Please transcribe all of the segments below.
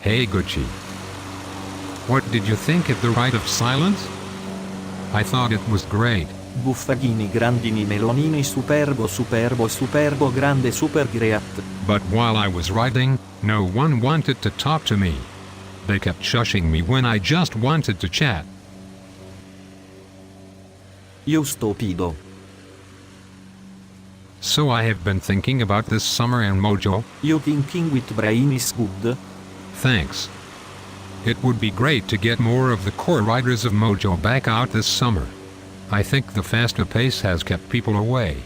Hey Gucci. What did you think of the Rite of Silence? I thought it was great. Buffaghini grandini melonini superbo superbo superbo grande super great. But while I was writing, no one wanted to talk to me. They kept shushing me when I just wanted to chat. Io stupido. So I have been thinking about this summer and Mojo. You thinking with brain is good? Thanks. It would be great to get more of the core writers of Mojo back out this summer. I think the faster pace has kept people away.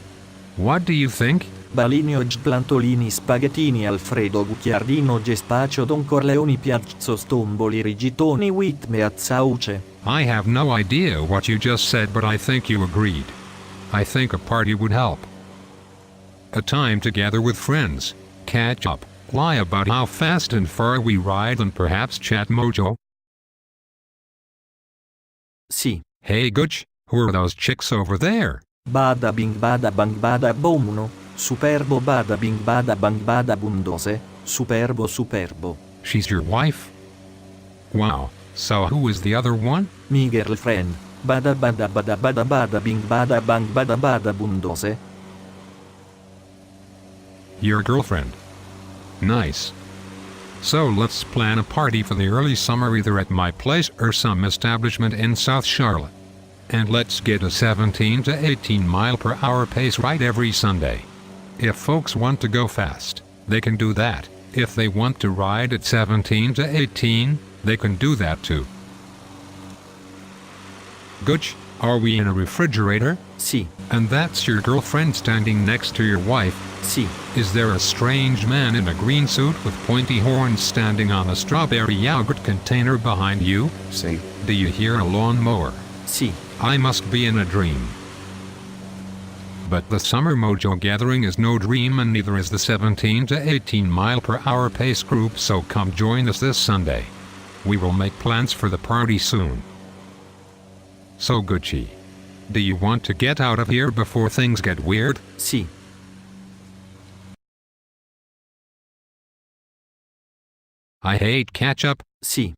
What do you think? Balinio Plantolini Spaghettini Alfredo Gucchiardino Gespacio Don Corleoni Piazzo Stomboli Rigitoni Witme Azzauce. I have no idea what you just said, but I think you agreed. I think a party would help. A time together with friends, catch up, lie about how fast and far we ride, and perhaps chat Mojo. Sì. Hey Gucci, who are those chicks over there? Bada bing bada bang bada boom. Superbo bada bing bada bang bada bundose. Superbo superbo. She's your wife? Wow, so who is the other one? Mi girlfriend. Bada bada bada bada bada bing bada bang bada bada bundose. Your girlfriend. Nice. So let's plan a party for the early summer either at my place or some establishment in South Charlotte. And let's get a 17 to 18 mile per hour pace ride every Sunday. If folks want to go fast, they can do that. If they want to ride at 17 to 18, they can do that too. Gucci, are we in a refrigerator? Sì. And that's your girlfriend standing next to your wife? Sì. Is there a strange man in a green suit with pointy horns standing on a strawberry yogurt container behind you? Sì. Do you hear a lawnmower? Sì. I must be in a dream. But the Summer Mojo Gathering is no dream, and neither is the 17 to 18 mile per hour pace group, so come join us this Sunday. We will make plans for the party soon. So Gucci, do you want to get out of here before things get weird? Sì. I hate catch-up. Sì.